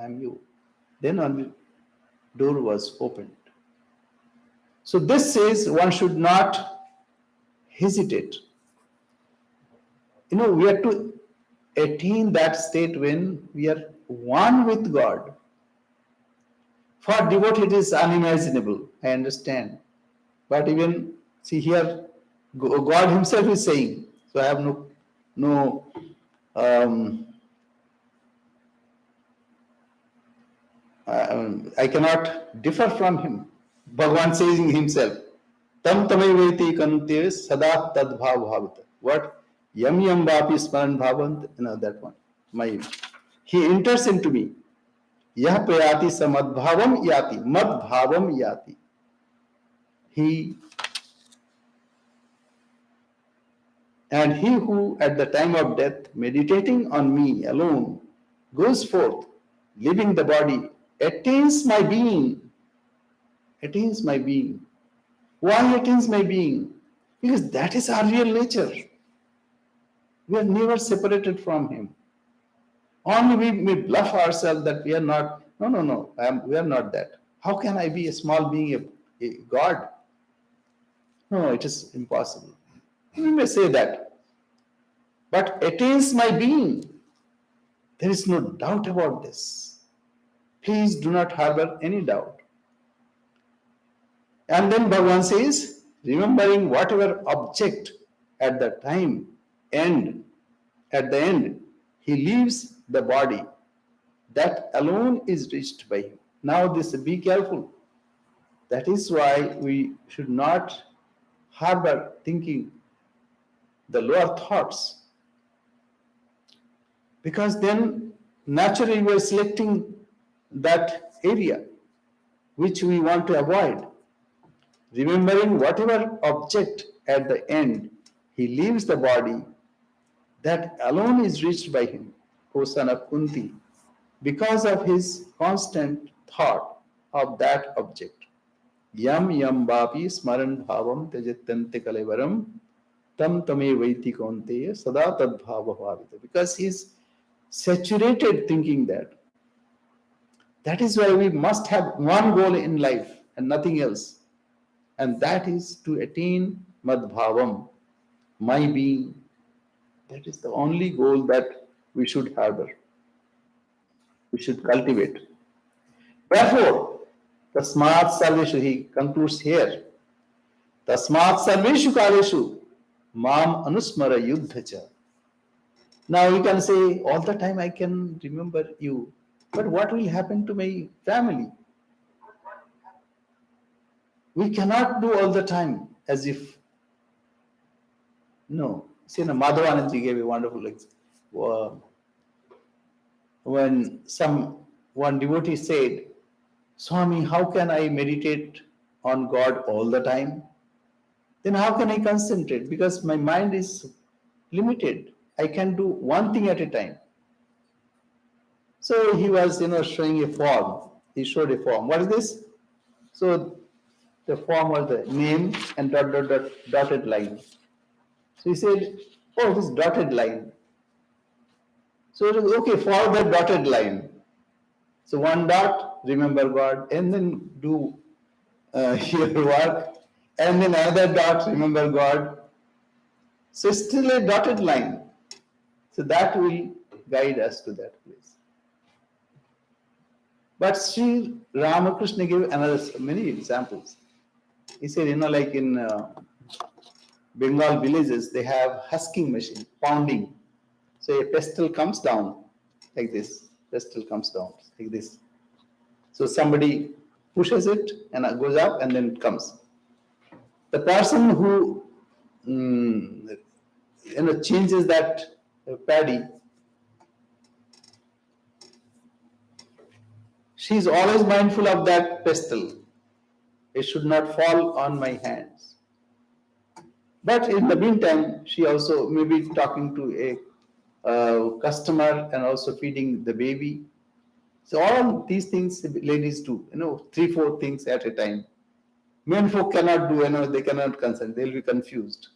I am you. Then only door was opened. So this says one should not hesitate. We have to attain that state when we are one with God. For devotee it is unimaginable, I understand. But even, see here, God himself is saying, so I have I cannot differ from him. Bhagavan says himself, Tam tameveti kante sada tad bhav bhavata. What? Yam yam vapi smaran bhavant. That one. He enters into me. Yah prayati samadbhavam yati. Madbhavam yati. He who at the time of death, meditating on me alone, goes forth, leaving the body, attains my being. Attains my being. Why attains my being? Because that is our real nature. We are never separated from him. Only we bluff ourselves that we are not. No. We are not that. How can I be a small being, a God? No, it is impossible. We may say that. But attains my being. There is no doubt about this. Please do not harbor any doubt. And then Bhagavan says, remembering whatever object at the end, he leaves the body. That alone is reached by him. Now be careful. That is why we should not harbor thinking the lower thoughts. Because then Naturally, we are selecting that area which we want to avoid. Remembering whatever object at the end he leaves the body, that alone is reached by him, O son of Kunti, because of his constant thought of that object. Yam yam vapi smaran bhavam tejatyante kalevaram tam tame vaiti kaunteya sada tad bhava bhavita. Because he is saturated thinking that. That is why we must have one goal in life and nothing else. And that is to attain madbhavam, my being. That is the only goal that we should harbor, we should cultivate. Therefore, tasmat sarveshu, he concludes here, tasmat sarveshu kaleshu mam anusmara yuddhacha. Now you can say, all the time I can remember you, but what will happen to my family? We cannot do all the time as if, no. See, Madhavananji gave a wonderful example. When one devotee said, Swami, how can I meditate on God all the time? Then how can I concentrate? Because my mind is limited. I can do one thing at a time. So he was, showing a form. He showed a form. What is this? So the form was the name and dotted line. So he said, oh, this dotted line. So it was okay for the dotted line. So one dot, remember God, and then do your work, and then another dot, remember God. So still a dotted line. So that will guide us to that place. But Sri Ramakrishna gave many examples. He said, like in Bengal villages, they have husking machine, pounding. So a pestle comes down like this. Pestle comes down like this. So somebody pushes it and it goes up and then it comes. The person who changes that paddy, she is always mindful of that pestle. It should not fall on my hands. But in the meantime, she also may be talking to a customer and also feeding the baby. So all these things ladies do, 3-4 things at a time. Men folk cannot do, they cannot consent, they'll be confused.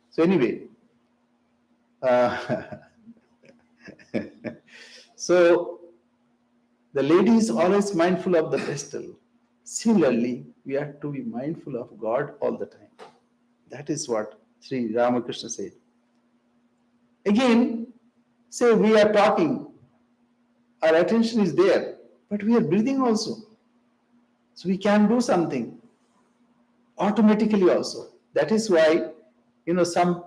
So anyway, so the lady is always mindful of the pestle. Similarly, we have to be mindful of God all the time. That is what Sri Ramakrishna said. Again, say we are talking, our attention is there, but we are breathing also. So we can do something automatically also. That is why, some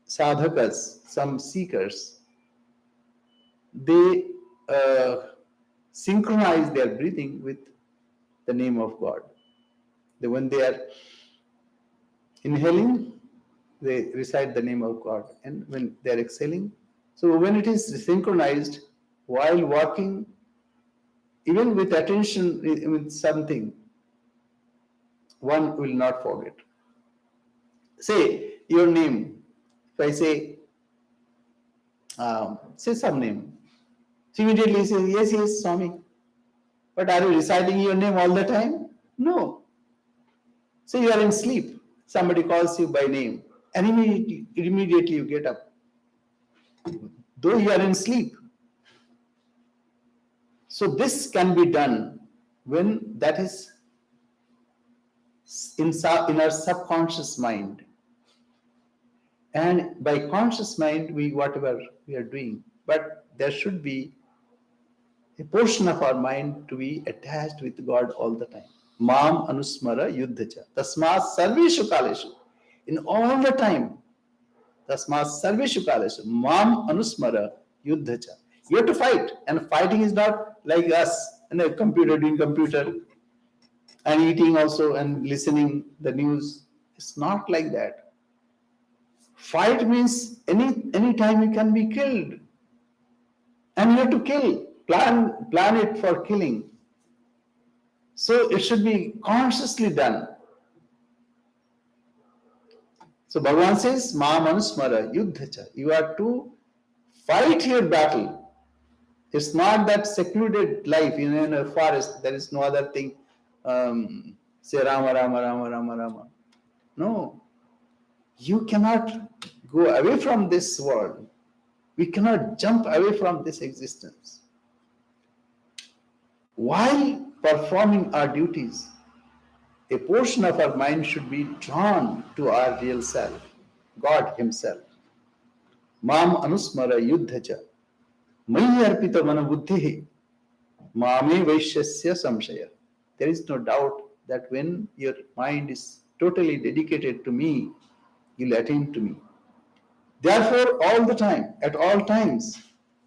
sadhakas, some seekers, they synchronize their breathing with the name of God. When they are inhaling, they recite the name of God. And when they are exhaling, so when it is synchronized, while walking, even with attention with something, one will not forget. Say your name. If I say some name, so immediately say, yes, Swami. But are you reciting your name all the time? No. Say you are in sleep. Somebody calls you by name, and immediately you get up. Though you are in sleep. So this can be done when that is in our subconscious mind. And by conscious mind, whatever we are doing. But there should be a portion of our mind to be attached with God all the time. Mam anusmara yuddhacha. Tasmat sarveshu kaleshu. In all the time. Tasmat sarveshu kaleshu. Mam anusmara yuddhacha. You have to fight. And fighting is not like us in a computer doing computer and eating also and listening the news. It's not like that. Fight means any time you can be killed. And you have to kill, plan it for killing. So it should be consciously done. So Bhagavan says, Ma manusmara yuddhacha. You are to fight your battle. It's not that secluded life in a forest. There is no other thing. Say Rama, Rama, Rama, Rama, Rama. No. You cannot go away from this world. We cannot jump away from this existence. While performing our duties, a portion of our mind should be drawn to our real self, God Himself. Mam anusmara yuddhacha mayi arpita mana buddhihi mame vaishyasya samshaya. There is no doubt that when your mind is totally dedicated to me, you'll attain to me. Therefore, all the time, at all times,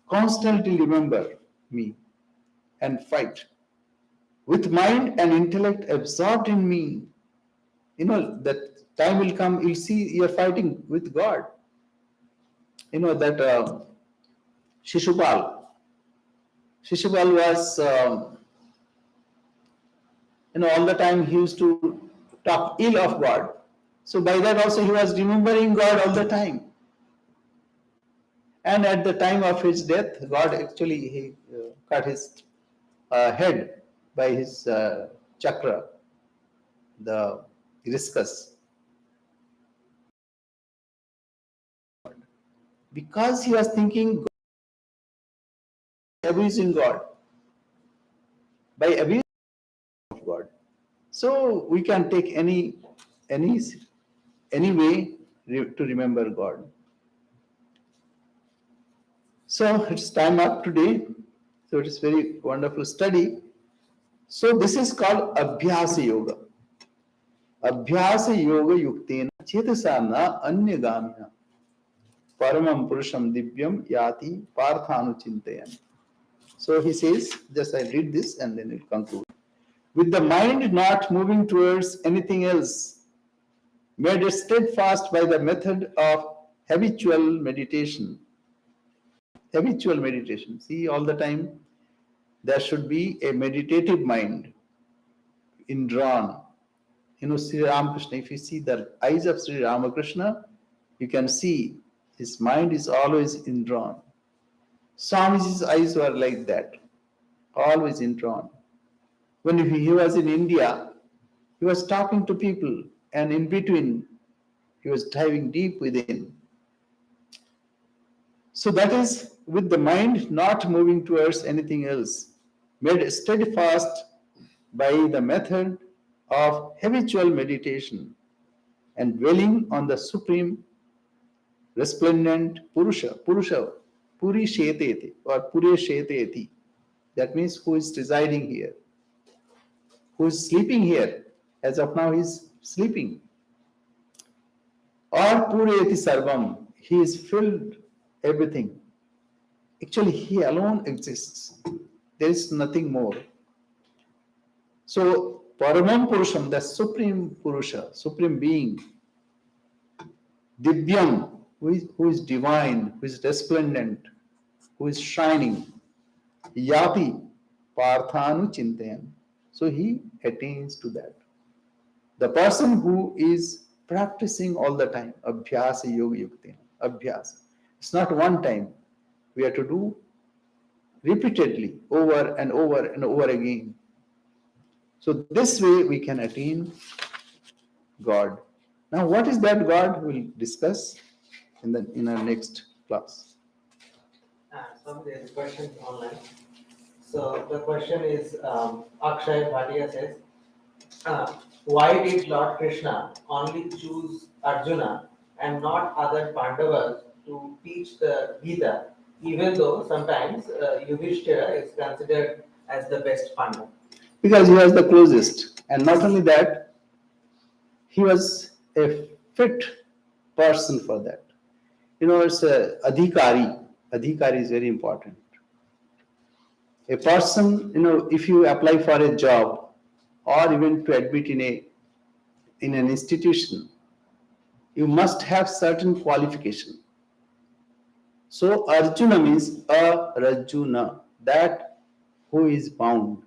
constantly remember me and fight. With mind and intellect absorbed in me, that time will come, you'll see you're fighting with God. That Shishupal. Shishupal was, all the time he used to talk ill of God. So by that also he was remembering God all the time. And at the time of his death, God actually he cut his head by his chakra, the discus, because he was thinking abusing God by abusing of God. So we can take any way to remember God. So it's time up today. So it is very wonderful study. So this is called Abhyasa Yoga. Abhyasa Yoga Yuktena Chetasa na Anyagamya Paramam Purusham Divyam Yati Parthanu Chintayan. So he says, just I read this and then it concludes. With the mind not moving towards anything else, made steadfast by the method of habitual meditation. Habitual meditation. See, all the time there should be a meditative mind indrawn. Sri Ramakrishna, if you see the eyes of Sri Ramakrishna, you can see his mind is always indrawn. Swamiji's eyes were like that, always indrawn. When he was in India, he was talking to people, and in between, he was diving deep within. So that is with the mind not moving towards anything else, made steadfast by the method of habitual meditation and dwelling on the supreme resplendent Purusha, Puri Sheteti or Pure Sheteti. That means who is residing here, who is sleeping here. As of now, he is sleeping. Or Pureti Sarvam, he is filled everything. Actually, he alone exists. There is nothing more. So, Paramam Purusham, the supreme Purusha, supreme being, Divyam, who is divine, who is resplendent, who is shining, Yati, Parthanu Chintayan. So he attains to that. The person who is practicing all the time, Abhyasa Yoga Yuktina, Abhyasa. It's not one time. We have to do repeatedly, over and over and over again. So this way we can attain God. Now what is that God? We'll discuss in our next class. So there's a question online. So the question is, Akshay Bhatia says, why did Lord Krishna only choose Arjuna and not other Pandavas to teach the Gita, even though sometimes Yudhishthira is considered as the best Pandava? Because he was the closest. And not only that, he was a fit person for that. It's a adhikari. Adhikari is very important. A person, if you apply for a job or even to admit in an institution, you must have certain qualification. So Arjuna means Rajuna, that who is bound.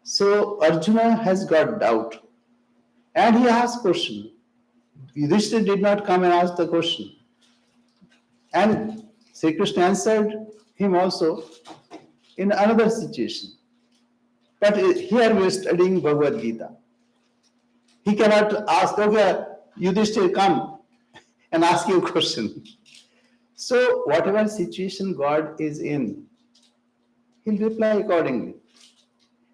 So Arjuna has got doubt and he asked question. Yudhishthira did not come and ask the question. And Sri Krishna answered him also in another situation. But here we are studying Bhagavad Gita. He cannot ask, okay, Yudhishthira, come and ask you a question. So, whatever situation God is in, he'll reply accordingly.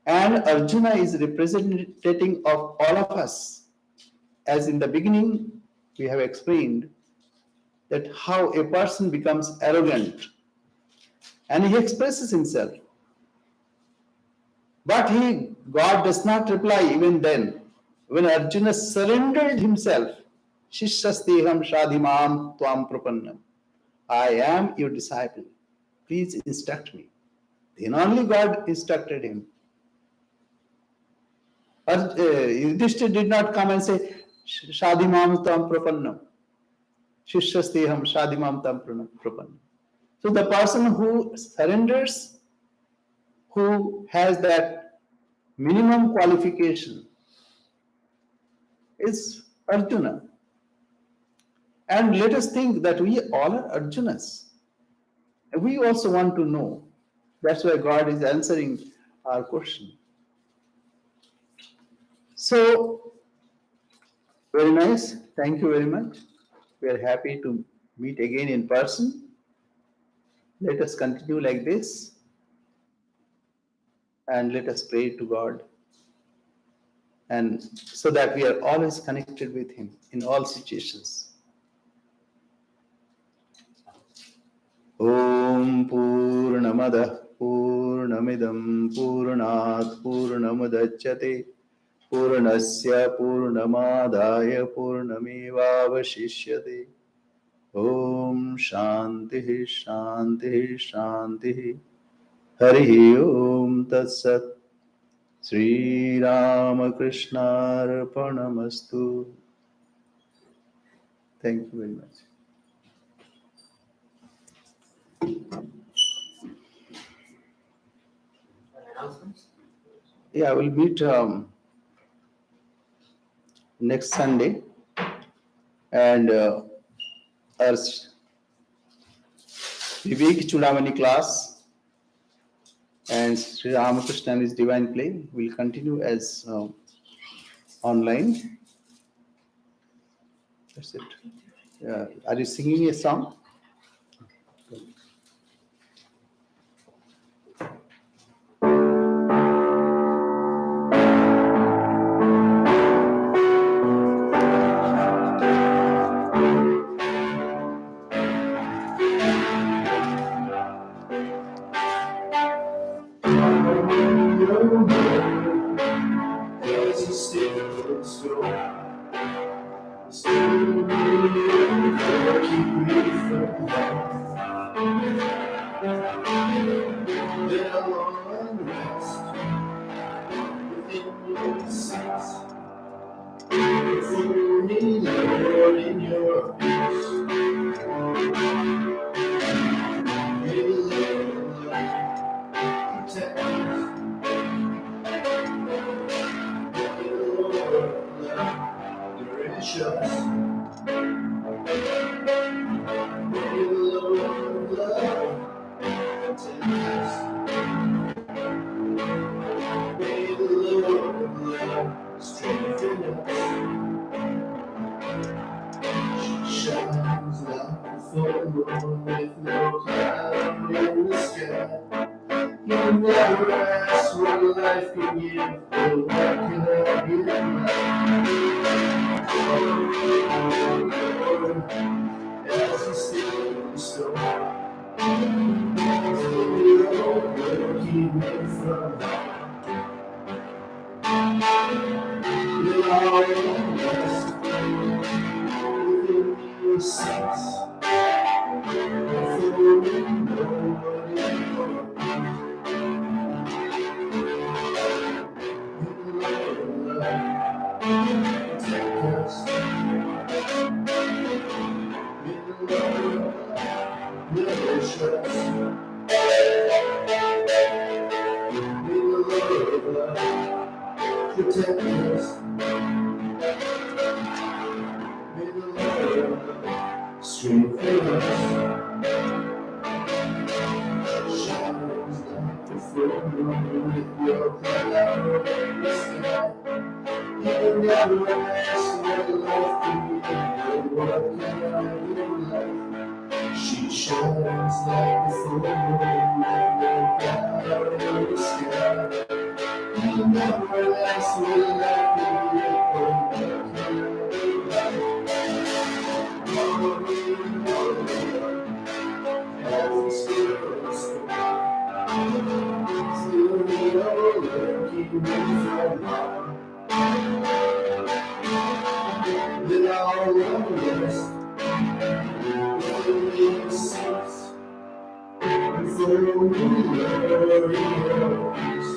And Arjuna is representative of all of us. As in the beginning, we have explained that how a person becomes arrogant and he expresses himself. But God does not reply even then. When Arjuna surrendered himself, Shishasteham Shadhimam Tvam Prapannam. I am your disciple. Please instruct me. Then only God instructed him. Yudhishthira did not come and say, Shadhimam Tvam Prapannam. Shishasteham Shadhimam Tvam Prapannam. So the person who surrenders, who has that minimum qualification, is Arjuna. And let us think that we all are Arjunas. We also want to know. That's why God is answering our question. So, very nice. Thank you very much. We are happy to meet again in person. Let us continue like this. And let us pray to God. And so that we are always connected with Him in all situations. Om Purnamadah Purnamidam Purnat Purnamudachyate Purnasya Purnamadaya Purnamevavashishyate. Om Shanti Shanti Shanti. Hari Om Tat Sat. Sri Ramakrishna Arpanamastu. Thank you very much. Announcements? Yeah, we'll meet next Sunday, and our Vivek Chudamani class and Sri Ramakrishna and his divine play will continue as online. That's it. Are you singing a song? Shines like a full moon with no cloud in the sky. You never ask what life can give, but what can I give Lord, as you still the storm. Keep me from you're lost within your sense. Take us. protect us. May the Lord strengthen us. Shines like a full moon with your power in the sky. You never ask what life can be, but what can I give life? She shines like a full moon with your power in the sky. You never ask what life can be, but what can I give life? As the sparrows through the old keep me from harm. Then I'll rest within the seas before we worry yours.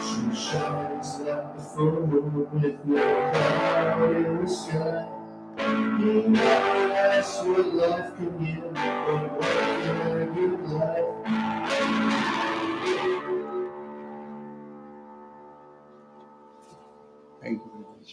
She shines like a full moon with no cloud in the sky. You never ask what life can give, but what can I give life? Thank you very much.